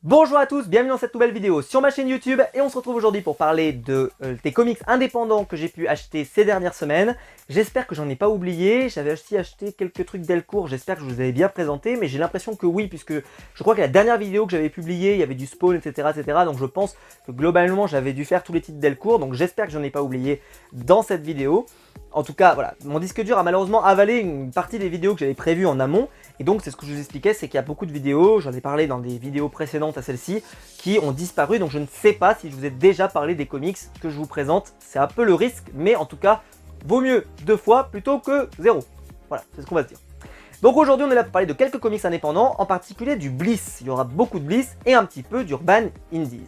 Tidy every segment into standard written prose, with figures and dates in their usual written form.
Bonjour à tous, bienvenue dans cette nouvelle vidéo sur ma chaîne YouTube et on se retrouve aujourd'hui pour parler des comics indépendants que j'ai pu acheter ces dernières semaines. J'espère que j'en ai pas oublié, j'avais aussi acheté quelques trucs Delcourt, j'espère que je vous avais bien présenté, mais j'ai l'impression que oui, puisque je crois que la dernière vidéo que j'avais publiée, il y avait du Spawn, etc. donc je pense que globalement j'avais dû faire tous les titres Delcourt, donc j'espère que j'en ai pas oublié dans cette vidéo. En tout cas, voilà, mon disque dur a malheureusement avalé une partie des vidéos que j'avais prévues en amont. Et donc, c'est ce que je vous expliquais, c'est qu'il y a beaucoup de vidéos, j'en ai parlé dans des vidéos précédentes à celle-ci, qui ont disparu. Donc, je ne sais pas si je vous ai déjà parlé des comics que je vous présente. C'est un peu le risque, mais en tout cas, vaut mieux 2 fois plutôt que 0. Voilà, c'est ce qu'on va se dire. Donc aujourd'hui, on est là pour parler de quelques comics indépendants, en particulier du Bliss. Il y aura beaucoup de Bliss et un petit peu d'Urban Indies.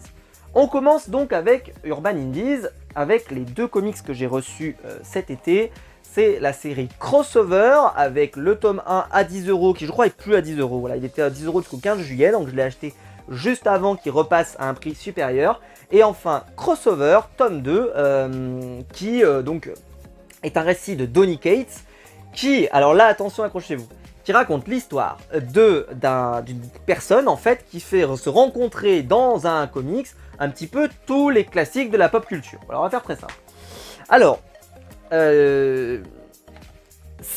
On commence donc avec Urban Indies, avec les 2 comics que j'ai reçus cet été. C'est la série Crossover avec le tome 1 à 10 €, qui je crois est plus à 10 €. Voilà, il était à 10 € jusqu'au 15 juillet, donc je l'ai acheté juste avant qu'il repasse à un prix supérieur. Et enfin, Crossover, tome 2, qui donc est un récit de Donny Cates, qui, alors là, attention, accrochez-vous, qui raconte l'histoire d'une personne en fait qui fait se rencontrer dans un comics un petit peu tous les classiques de la pop culture. Alors on va faire très simple. Alors, c'est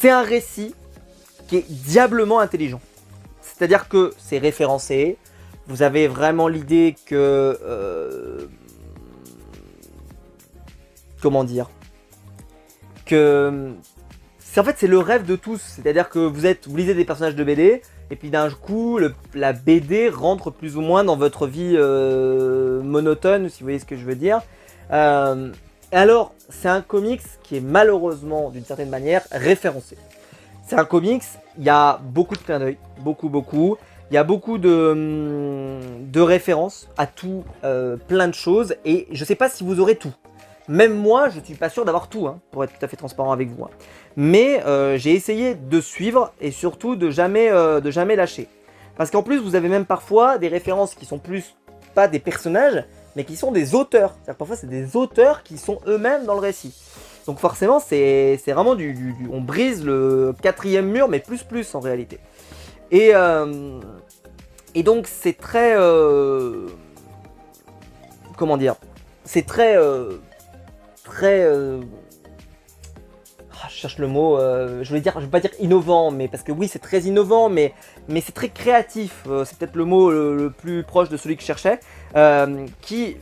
un récit qui est diablement intelligent. C'est-à-dire que c'est référencé, vous avez vraiment l'idée que... comment dire, que en fait c'est le rêve de tous, c'est-à-dire que vous lisez des personnages de BD, et puis d'un coup la BD rentre plus ou moins dans votre vie monotone, si vous voyez ce que je veux dire. Alors c'est un comics qui est malheureusement d'une certaine manière référencé. C'est un comics, il y a beaucoup de clins d'œil, beaucoup. Il y a beaucoup de références à tout, plein de choses, et je sais pas si vous aurez tout. Même moi, je suis pas sûr d'avoir tout, hein, pour être tout à fait transparent avec vous. Hein. Mais j'ai essayé de suivre et surtout de jamais lâcher. Parce qu'en plus, vous avez même parfois des références qui sont plus pas des personnages, mais qui sont des auteurs. C'est-à-dire que parfois, c'est des auteurs qui sont eux-mêmes dans le récit. Donc forcément, c'est vraiment on brise le 4e mur, mais plus en réalité. Et donc, c'est très... comment dire, c'est très... je cherche le mot, je vais pas dire innovant, mais parce que oui c'est très innovant, mais c'est très créatif, c'est peut-être le mot le plus proche de celui que je cherchais, qui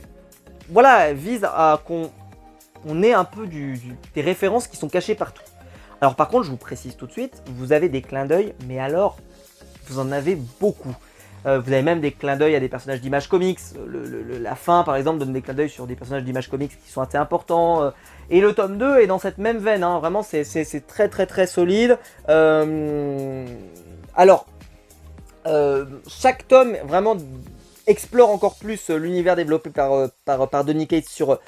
voilà, vise à qu'on ait un peu des références qui sont cachées partout. Alors par contre, je vous précise tout de suite, vous avez des clins d'œil, mais alors, vous en avez beaucoup. Vous avez même des clins d'œil à des personnages d'Image Comics. La fin, par exemple, donne des clins d'œil sur des personnages d'Image Comics qui sont assez importants. Et le tome 2 est dans cette même veine. Hein. Vraiment, c'est très solide. Alors, chaque tome, vraiment, explore encore plus l'univers développé par Donny Cates sur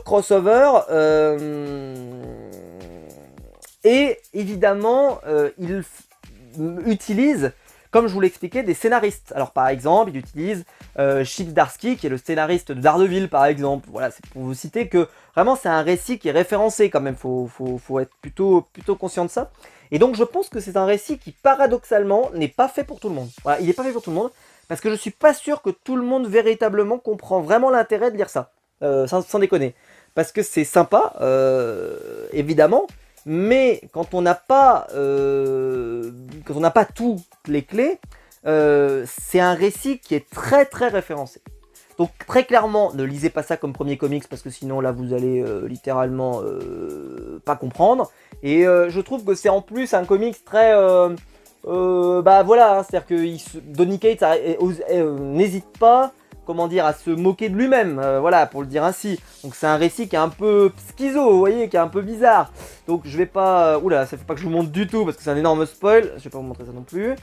Crossover. Et évidemment, il utilise... Comme je vous l'expliquais, des scénaristes. Alors par exemple, il utilise Chip Zdarsky, qui est le scénariste de Daredevil par exemple. Voilà, c'est pour vous citer que vraiment c'est un récit qui est référencé quand même. Faut être plutôt conscient de ça. Et donc je pense que c'est un récit qui paradoxalement n'est pas fait pour tout le monde. Voilà, il n'est pas fait pour tout le monde parce que je suis pas sûr que tout le monde véritablement comprend vraiment l'intérêt de lire ça. Sans déconner. Parce que c'est sympa, évidemment. Mais quand on n'a pas toutes les clés, c'est un récit qui est très référencé. Donc très clairement, ne lisez pas ça comme premier comics parce que sinon là vous allez littéralement pas comprendre. Et je trouve que c'est en plus un comics très... bah voilà, hein, c'est-à-dire que Donny Cates n'hésite pas, comment dire, à se moquer de lui-même, voilà, pour le dire ainsi. Donc c'est un récit qui est un peu schizo, vous voyez, qui est un peu bizarre. Donc je vais pas... oula, ça fait pas que je vous montre du tout, parce que c'est un énorme spoil. Je vais pas vous montrer ça non plus.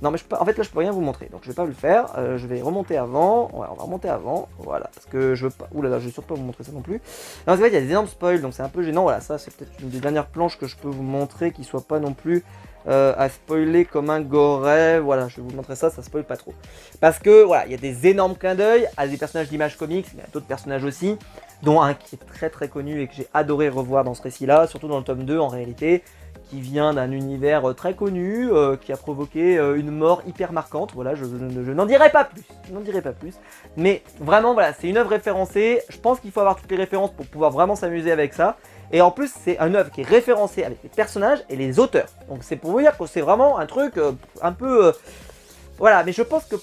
Non mais en fait là je peux rien vous montrer, donc je vais pas le faire. Je vais remonter avant, ouais, on va remonter avant, voilà, parce que je veux pas... oula, là je vais surtout pas vous montrer ça non plus. Non, c'est vrai, il y a des énormes spoils, donc c'est un peu gênant, voilà, ça c'est peut-être une des dernières planches que je peux vous montrer qui soit pas non plus... à spoiler comme un goret, voilà, je vais vous montrer ça, ça spoil pas trop. Parce que voilà, il y a des énormes clins d'œil à des personnages d'Image Comics, il y a d'autres personnages aussi, dont un qui est très connu et que j'ai adoré revoir dans ce récit-là, surtout dans le tome 2 en réalité, qui vient d'un univers très connu, qui a provoqué une mort hyper marquante. Voilà, je n'en dirai pas plus. Je n'en dirai pas plus. Mais vraiment, voilà, c'est une œuvre référencée. Je pense qu'il faut avoir toutes les références pour pouvoir vraiment s'amuser avec ça. Et en plus, c'est une œuvre qui est référencée avec les personnages et les auteurs. Donc c'est pour vous dire que c'est vraiment un truc un peu... voilà, mais je pense que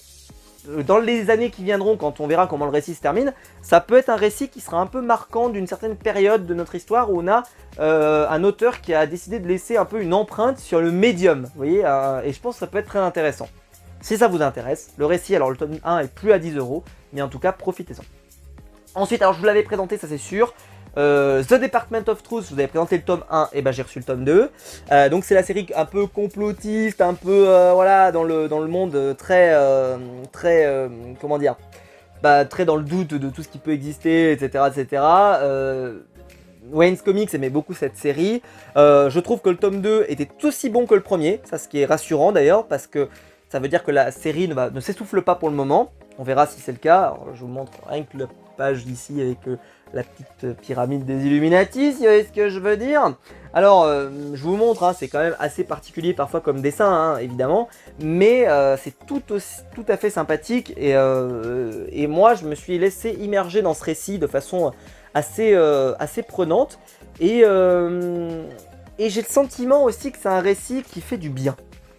dans les années qui viendront, quand on verra comment le récit se termine, ça peut être un récit qui sera un peu marquant d'une certaine période de notre histoire où on a un auteur qui a décidé de laisser un peu une empreinte sur le médium, vous voyez, et je pense que ça peut être très intéressant. Si ça vous intéresse, le récit, alors le tome 1 est plus à 10 €, mais en tout cas, profitez-en. Ensuite, alors je vous l'avais présenté, ça c'est sûr, The Department of Truth, je vous avais présenté le tome 1, et ben j'ai reçu le tome 2. Donc c'est la série un peu complotiste, un peu voilà, dans le monde très comment dire, très dans le doute de tout ce qui peut exister, etc. etc. Wayne's Comics aimait beaucoup cette série. Je trouve que le tome 2 était aussi bon que le premier, ça ce qui est rassurant d'ailleurs, parce que ça veut dire que la série ne s'essouffle pas pour le moment. On verra si c'est le cas. Alors, je vous montre rien que la page d'ici avec la petite pyramide des Illuminati, si vous voyez ce que je veux dire. Alors, je vous montre, hein, c'est quand même assez particulier parfois comme dessin, hein, évidemment, mais c'est tout à fait sympathique, et moi, je me suis laissé immerger dans ce récit de façon assez prenante, et j'ai le sentiment aussi que c'est un récit qui fait du bien.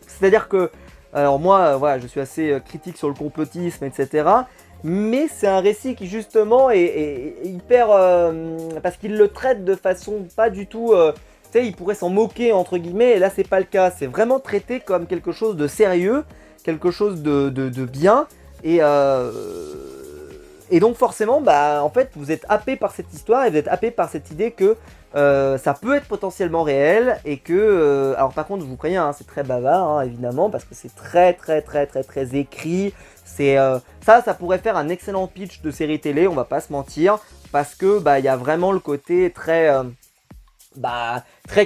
C'est-à-dire que, alors moi, voilà, je suis assez critique sur le complotisme, etc., mais c'est un récit qui justement est hyper... parce qu'il le traite de façon pas du tout... tu sais, il pourrait s'en moquer entre guillemets, et là c'est pas le cas. C'est vraiment traité comme quelque chose de sérieux, quelque chose de bien, et donc forcément, bah en fait, vous êtes happé par cette histoire, et vous êtes happé par cette idée que ça peut être potentiellement réel, et que... alors par contre, je vous préviens, hein, c'est très bavard, hein, évidemment, parce que c'est très écrit. C'est ça pourrait faire un excellent pitch de série télé, on va pas se mentir, parce que bah il y a vraiment le côté très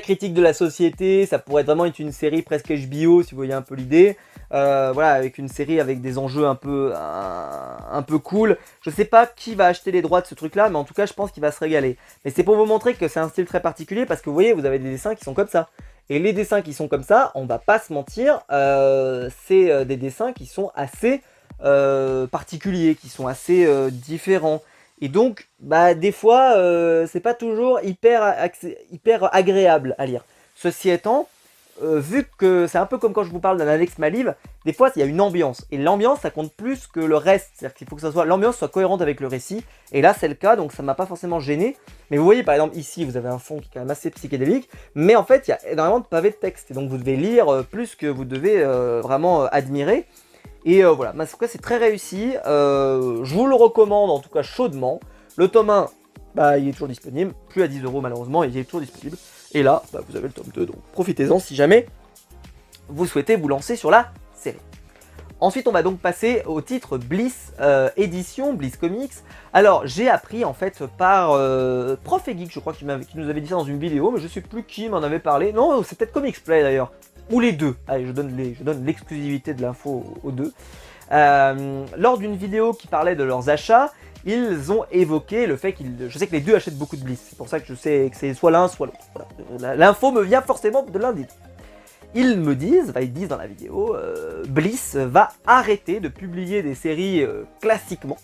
critique de la société. Ça pourrait vraiment être une série presque HBO, si vous voyez un peu l'idée. Voilà, avec une série avec des enjeux un peu cool. Je sais pas qui va acheter les droits de ce truc là, mais en tout cas je pense qu'il va se régaler. Mais c'est pour vous montrer que c'est un style très particulier, parce que vous voyez, vous avez des dessins qui sont comme ça. Et les dessins qui sont comme ça, on va pas se mentir, c'est des dessins qui sont assez particuliers, qui sont assez différents. Et donc, bah, des fois, c'est pas toujours hyper agréable à lire. Ceci étant, vu que c'est un peu comme quand je vous parle d'un Alex Maliv, des fois il y a une ambiance. Et l'ambiance, ça compte plus que le reste. C'est-à-dire qu'il faut que l'ambiance soit cohérente avec le récit. Et là, c'est le cas, donc ça m'a pas forcément gêné. Mais vous voyez, par exemple, ici, vous avez un fond qui est quand même assez psychédélique. Mais en fait, il y a énormément de pavés de texte. Et donc, vous devez lire plus que vous devez vraiment admirer. Et voilà, en tout cas c'est très réussi, je vous le recommande en tout cas chaudement. Le tome 1, bah, il est toujours disponible, plus à 10 € malheureusement, il est toujours disponible. Et là, bah, vous avez le tome 2, donc profitez-en si jamais vous souhaitez vous lancer sur la série. Ensuite, on va donc passer au titre Bliss édition, Bliss Comics. Alors, j'ai appris en fait par Prof et Geek, je crois, qui nous avait dit ça dans une vidéo, mais je sais plus qui m'en avait parlé. Non, c'est peut-être Comics Play d'ailleurs. Ou les deux. Allez, je donne l'exclusivité de l'info aux deux. Lors d'une vidéo qui parlait de leurs achats, ils ont évoqué le fait qu'ils... Je sais que les deux achètent beaucoup de Bliss. C'est pour ça que je sais que c'est soit l'un, soit l'autre. Voilà. L'info me vient forcément de l'un des deux. Ils disent dans la vidéo, Bliss va arrêter de publier des séries classiquement.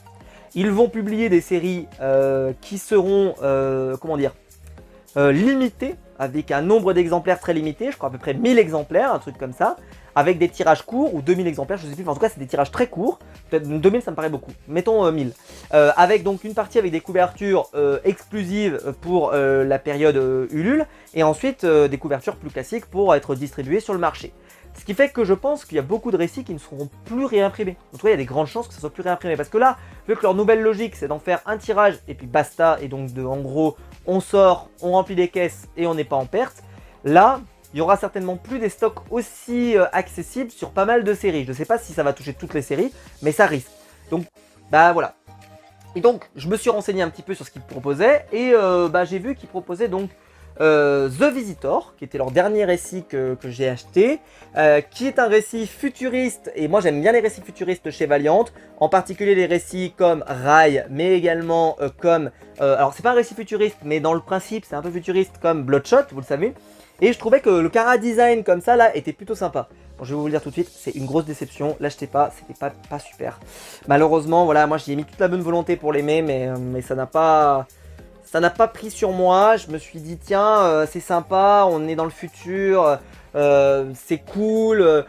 Ils vont publier des séries qui seront, limitées, avec un nombre d'exemplaires très limité, je crois à peu près 1000 exemplaires, un truc comme ça, avec des tirages courts, ou 2000 exemplaires, je sais plus, mais en tout cas c'est des tirages très courts, peut-être 2000 ça me paraît beaucoup, mettons 1000. Avec donc une partie avec des couvertures exclusives pour la période Ulule, et ensuite des couvertures plus classiques pour être distribuées sur le marché. Ce qui fait que je pense qu'il y a beaucoup de récits qui ne seront plus réimprimés. En tout cas, il y a des grandes chances que ça soit plus réimprimé. Parce que là, vu que leur nouvelle logique, c'est d'en faire un tirage et puis basta, et donc en gros, on sort, on remplit des caisses et on n'est pas en perte. Là, il y aura certainement plus des stocks aussi accessibles sur pas mal de séries. Je ne sais pas si ça va toucher toutes les séries, mais ça risque. Donc, bah voilà. Et donc, je me suis renseigné un petit peu sur ce qu'ils proposaient, et j'ai vu qu'ils proposaient donc The Visitor, qui était leur dernier récit que j'ai acheté, qui est un récit futuriste, et moi j'aime bien les récits futuristes chez Valiant, en particulier les récits comme Rai, mais également alors c'est pas un récit futuriste, mais dans le principe c'est un peu futuriste comme Bloodshot, vous le savez, Et je trouvais que le chara design comme ça là était plutôt sympa. Bon, je vais vous le dire tout de suite, c'est une grosse déception, l'achetez pas, c'était pas super. Malheureusement, voilà, moi j'y ai mis toute la bonne volonté pour l'aimer, mais ça n'a pas pris sur moi. Je me suis dit tiens, c'est sympa, on est dans le futur, c'est cool.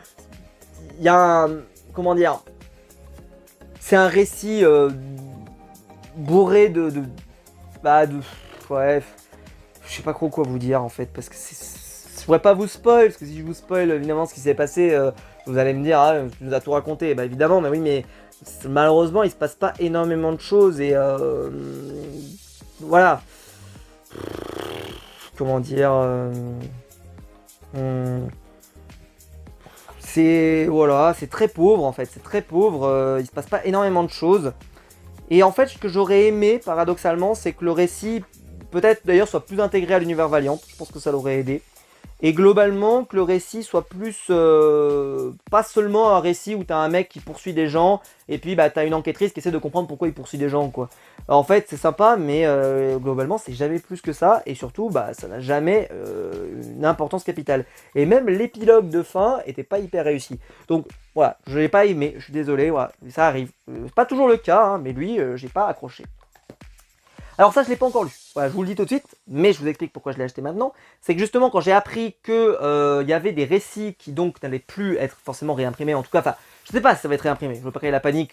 Il y a un, comment dire, c'est un récit bourré ouais, je sais pas trop quoi vous dire en fait, parce que je pourrais pas vous spoil, parce que si je vous spoil évidemment ce qui s'est passé, vous allez me dire, ah, tu nous as tout raconté, bah évidemment, mais oui, mais malheureusement il se passe pas énormément de choses, et voilà, comment dire, voilà, c'est très pauvre en fait, c'est très pauvre, il se passe pas énormément de choses. Et en fait, ce que j'aurais aimé, paradoxalement, c'est que le récit, peut-être d'ailleurs, soit plus intégré à l'univers Valiant. Je pense que ça l'aurait aidé. Et globalement, que le récit soit plus... pas seulement un récit où t'as un mec qui poursuit des gens, et puis bah t'as une enquêtrice qui essaie de comprendre pourquoi il poursuit des gens, quoi. Alors, en fait, c'est sympa, mais globalement, c'est jamais plus que ça, et surtout, bah ça n'a jamais une importance capitale. Et même l'épilogue de fin était pas hyper réussi. Donc, voilà, je l'ai pas aimé, je suis désolé, voilà, ça arrive. C'est pas toujours le cas, hein, mais lui, j'ai pas accroché. Alors ça, je l'ai pas encore lu. Voilà, je vous le dis tout de suite, mais je vous explique pourquoi je l'ai acheté maintenant. C'est que justement, quand j'ai appris que y avait des récits qui donc n'allaient plus être forcément réimprimés, en tout cas, enfin, je sais pas si ça va être réimprimé, je veux pas créer la panique,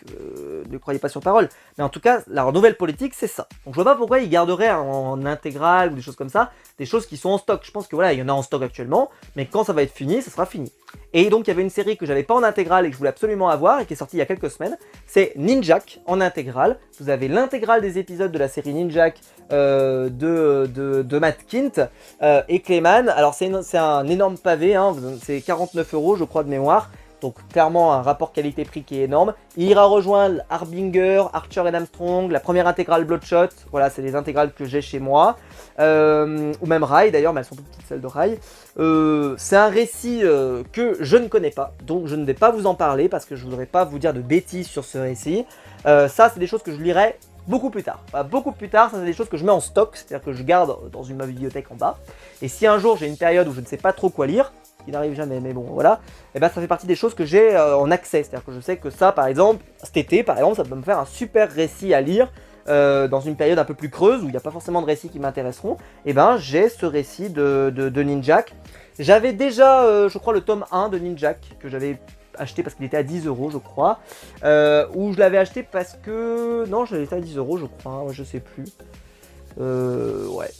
ne croyez pas sur parole, mais en tout cas, la nouvelle politique, c'est ça. Donc je vois pas pourquoi ils garderaient en intégrale ou des choses comme ça, des choses qui sont en stock. Je pense que voilà, il y en a en stock actuellement, mais quand ça va être fini, ça sera fini. Et donc il y avait une série que j'avais pas en intégrale et que je voulais absolument avoir et qui est sortie il y a quelques semaines, c'est Ninjak en intégrale. Vous avez l'intégrale des épisodes de la série Ninjak de Matt Kindt et Clayman. Alors c'est un énorme pavé, hein, c'est 49 € je crois de mémoire. Donc clairement un rapport qualité-prix qui est énorme. Il ira rejoindre Harbinger, Archer et Armstrong, la première intégrale Bloodshot. Voilà, c'est les intégrales que j'ai chez moi. Ou même Rai d'ailleurs, mais elles sont toutes petites celles de Rai. C'est un récit que je ne connais pas, donc je ne vais pas vous en parler parce que je ne voudrais pas vous dire de bêtises sur ce récit. Ça, c'est des choses que je lirai beaucoup plus tard. Enfin, beaucoup plus tard, ça c'est des choses que je mets en stock, c'est-à-dire que je garde dans ma bibliothèque en bas. Et si un jour j'ai une période où je ne sais pas trop quoi lire, qui n'arrive jamais, mais bon voilà, et ben ça fait partie des choses que j'ai en accès, c'est-à-dire que je sais que ça par exemple, cet été par exemple, ça peut me faire un super récit à lire dans une période un peu plus creuse où il n'y a pas forcément de récits qui m'intéresseront, et ben j'ai ce récit de Ninjak. J'avais déjà, je crois, le tome 1 de Ninjak que j'avais acheté parce qu'il était à 10 € je crois, ou je l'avais acheté parce que... Non, je l'avais acheté à 10 € je crois, ouais, je sais plus. Ouais.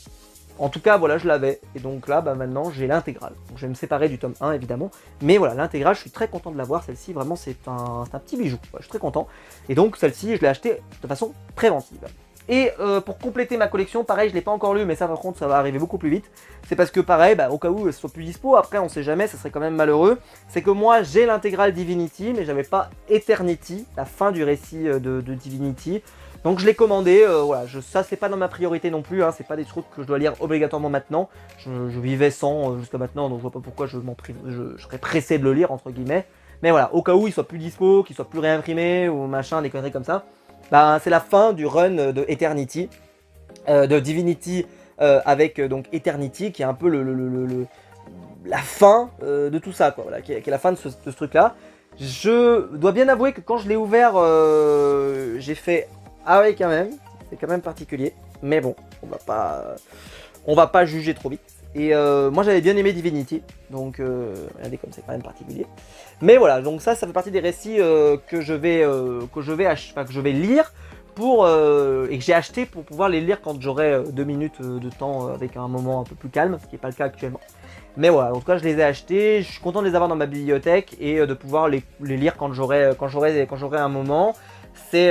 En tout cas, voilà, je l'avais. Et donc là, bah, maintenant, j'ai l'intégrale. Donc je vais me séparer du tome 1, évidemment. Mais voilà, l'intégrale, je suis très content de l'avoir. Celle-ci, vraiment, c'est un petit bijou. Ouais, je suis très content. Et donc, celle-ci, je l'ai achetée de façon préventive. Et pour compléter ma collection, pareil, je ne l'ai pas encore lu, mais ça, par contre, ça va arriver beaucoup plus vite. C'est parce que, pareil, bah, au cas où elle soit plus dispo, après, on sait jamais, ça serait quand même malheureux. C'est que moi, j'ai l'intégrale Divinity, mais j'avais pas Eternity, la fin du récit de Divinity. Donc je l'ai commandé, voilà, ça c'est pas dans ma priorité non plus, hein, c'est pas des trucs que je dois lire obligatoirement maintenant. Je vivais sans jusqu'à maintenant, donc je vois pas pourquoi je m'en prive, je serais pressé de le lire, entre guillemets. Mais voilà, au cas où il soit plus dispo, qu'il soit plus réimprimé, ou machin, des conneries comme ça, bah, c'est la fin du run de Eternity, de Divinity avec donc Eternity, qui est un peu la fin de tout ça, quoi, voilà, qui est la fin de ce truc-là. Je dois bien avouer que quand je l'ai ouvert, j'ai fait... Ah oui, quand même, c'est quand même particulier, mais bon, on va pas juger trop vite. Et moi j'avais bien aimé Divinity, donc regardez comme c'est quand même particulier. Mais voilà, donc ça fait partie des récits que je vais lire pour et que j'ai acheté pour pouvoir les lire quand j'aurai 2 minutes de temps avec un moment un peu plus calme, ce qui n'est pas le cas actuellement. Mais voilà, en tout cas je les ai achetés, je suis content de les avoir dans ma bibliothèque et de pouvoir les lire quand j'aurai un moment. C'est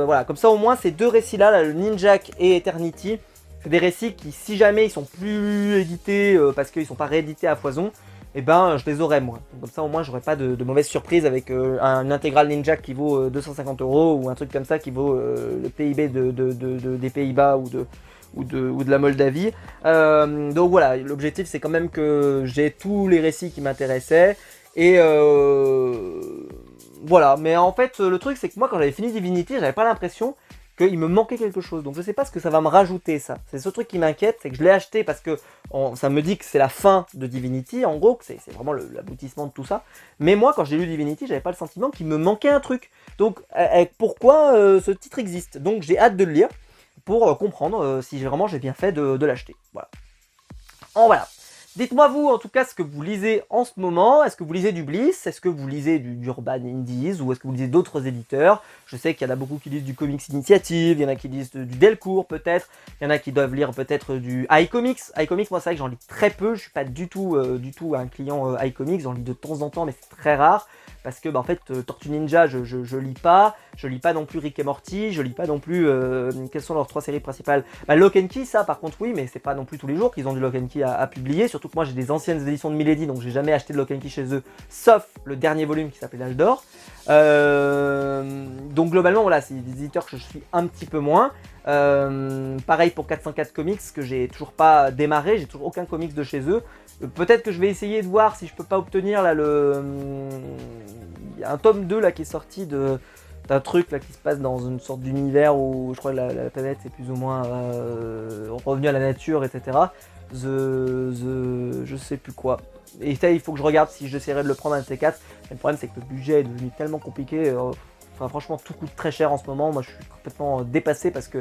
voilà, comme ça au moins ces deux récits là, le Ninjak et Eternity, c'est des récits qui, si jamais ils sont plus édités parce qu'ils sont pas réédités à foison, et ben je les aurai moi. Donc, comme ça au moins j'aurai pas de mauvaise surprise avec un intégral Ninjak qui vaut 250 € ou un truc comme ça qui vaut le PIB des Pays-Bas ou de la Moldavie. Donc voilà, l'objectif c'est quand même que j'ai tous les récits qui m'intéressaient et voilà, mais en fait le truc c'est que moi quand j'avais fini Divinity, j'avais pas l'impression qu'il me manquait quelque chose. Donc je sais pas ce que ça va me rajouter ça. C'est ce truc qui m'inquiète, c'est que je l'ai acheté parce que ça me dit que c'est la fin de Divinity, en gros, que c'est vraiment l'aboutissement de tout ça. Mais moi, quand j'ai lu Divinity, j'avais pas le sentiment qu'il me manquait un truc. Donc pourquoi ce titre existe? Donc j'ai hâte de le lire pour comprendre si vraiment j'ai bien fait de l'acheter. Voilà. Voilà. Dites-moi vous en tout cas ce que vous lisez en ce moment. Est-ce que vous lisez du Bliss? Est-ce que vous lisez du Urban Indies? Ou est-ce que vous lisez d'autres éditeurs? Je sais qu'il y en a beaucoup qui lisent du Comics Initiative, il y en a qui lisent du Delcourt peut-être, il y en a qui doivent lire peut-être du iComics. iComics, moi c'est vrai que j'en lis très peu, je suis pas du tout un client iComics, j'en lis de temps en temps mais c'est très rare. Parce que en fait Tortue Ninja je lis pas non plus Rick et Morty, je lis pas non plus quelles sont leurs 3 séries principales. Lock and Key, ça par contre oui, mais c'est pas non plus tous les jours qu'ils ont du Lock and Key à publier, surtout que moi j'ai des anciennes éditions de Milady, donc j'ai jamais acheté de Lock and Key chez eux, sauf le dernier volume qui s'appelait l'Âge d'Or. Donc globalement voilà, c'est des éditeurs que je suis un petit peu moins. Pareil pour 404 Comics que j'ai toujours pas démarré, j'ai toujours aucun comics de chez eux. Peut-être que je vais essayer de voir si je peux pas obtenir là il y a un tome 2 là qui est sorti d'un truc là qui se passe dans une sorte d'univers où je crois que la planète est plus ou moins revenue à la nature, etc. Je sais plus quoi. Et ça il faut que je regarde si j'essaierai de le prendre un de ces 4. Mais le problème c'est que le budget est devenu tellement compliqué. Enfin franchement tout coûte très cher en ce moment. Moi je suis complètement dépassé parce que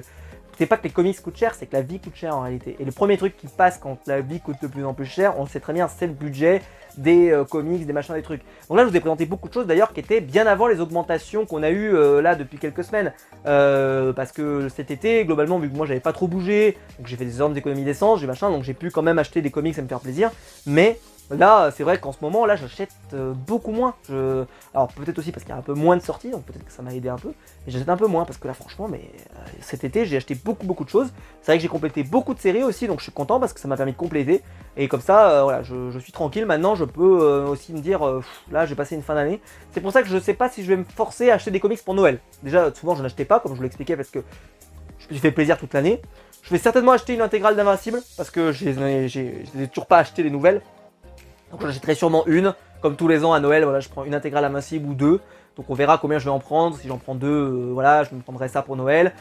c'est pas que les comics coûtent cher, c'est que la vie coûte cher en réalité. Et le premier truc qui passe quand la vie coûte de plus en plus cher, on le sait très bien, c'est le budget des comics, des machins, des trucs. Donc là, je vous ai présenté beaucoup de choses d'ailleurs qui étaient bien avant les augmentations qu'on a eues là depuis quelques semaines. Parce que cet été, globalement, vu que moi j'avais pas trop bougé, donc j'ai fait des énormes économies d'essence, j'ai machin, donc j'ai pu quand même acheter des comics et me faire plaisir. Mais là, c'est vrai qu'en ce moment, là, j'achète beaucoup moins. Alors peut-être aussi parce qu'il y a un peu moins de sorties, donc peut-être que ça m'a aidé un peu. Mais j'achète un peu moins parce que là, franchement, cet été, j'ai acheté beaucoup de choses. C'est vrai que j'ai complété beaucoup de séries aussi, donc je suis content parce que ça m'a permis de compléter. Et comme ça, voilà, je suis tranquille. Maintenant, je peux aussi me dire, là, j'ai passé une fin d'année. C'est pour ça que je sais pas si je vais me forcer à acheter des comics pour Noël. Déjà, souvent, je n'achetais pas, comme je vous l'expliquais, parce que je me suis fait plaisir toute l'année. Je vais certainement acheter une intégrale d'Invincible parce que je n'ai toujours pas acheté les nouvelles. Donc j'en achèterai sûrement une, comme tous les ans à Noël, voilà, je prends une intégrale Invincible ou 2. Donc on verra combien je vais en prendre, si j'en prends 2, voilà, je me prendrai ça pour Noël.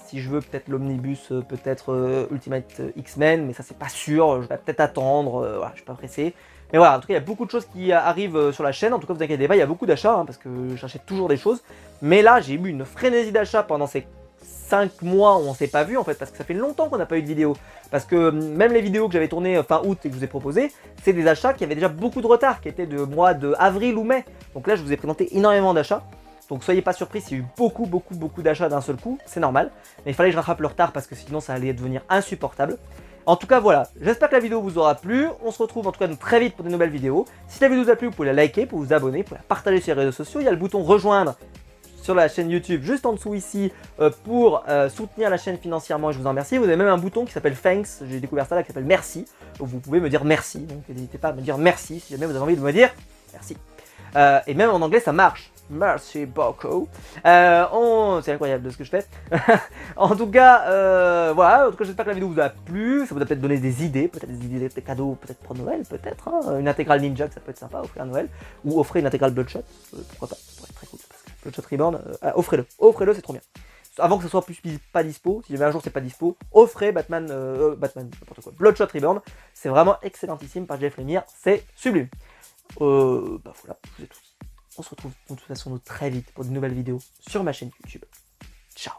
Si je veux peut-être l'omnibus, peut-être Ultimate X-Men, mais ça c'est pas sûr, je vais peut-être attendre, voilà, je suis pas pressé. Mais voilà, en tout cas il y a beaucoup de choses qui arrivent sur la chaîne, en tout cas vous inquiétez pas, il y a beaucoup d'achats, hein, parce que j'achète toujours des choses. Mais là j'ai eu une frénésie d'achats pendant ces 5 mois où on s'est pas vu en fait, parce que ça fait longtemps qu'on n'a pas eu de vidéo. Parce que même les vidéos que j'avais tournées fin août et que je vous ai proposées, c'est des achats qui avaient déjà beaucoup de retard, qui étaient de mois de avril ou mai. Donc là je vous ai présenté énormément d'achats. Donc soyez pas surpris s'il y a eu beaucoup d'achats d'un seul coup, c'est normal. Mais il fallait que je rattrape le retard parce que sinon ça allait devenir insupportable. En tout cas voilà, j'espère que la vidéo vous aura plu. On se retrouve en tout cas très vite pour de nouvelles vidéos. Si la vidéo vous a plu, vous pouvez la liker, vous pouvez vous abonner, vous pouvez la partager sur les réseaux sociaux. Il y a le bouton rejoindre sur la chaîne YouTube juste en dessous ici pour soutenir la chaîne financièrement et je vous en remercie. Vous avez même un bouton qui s'appelle Thanks, j'ai découvert ça là, qui s'appelle Merci. Donc vous pouvez me dire merci, donc n'hésitez pas à me dire merci si jamais vous avez envie de me dire merci. Et même en anglais ça marche. Merci beaucoup. C'est incroyable de ce que je fais. En tout cas, voilà. En tout cas, j'espère que la vidéo vous a plu. Ça vous a peut-être donné des idées, des cadeaux, peut-être pour Noël, peut-être. Hein. Une intégrale Ninja, ça peut être sympa, offrir à Noël. Ou offrir une intégrale Bloodshot. Pourquoi pas, ça pourrait être très cool. Parce que Bloodshot Reborn, offrez-le, c'est trop bien. Avant que ce soit plus pas dispo, si jamais un jour c'est pas dispo, offrez Batman, n'importe quoi. Bloodshot Reborn, c'est vraiment excellentissime par Jeff Lemire, c'est sublime. Voilà, je vous ai tout dit. On se retrouve de toute façon très vite pour de nouvelles vidéos sur ma chaîne YouTube. Ciao.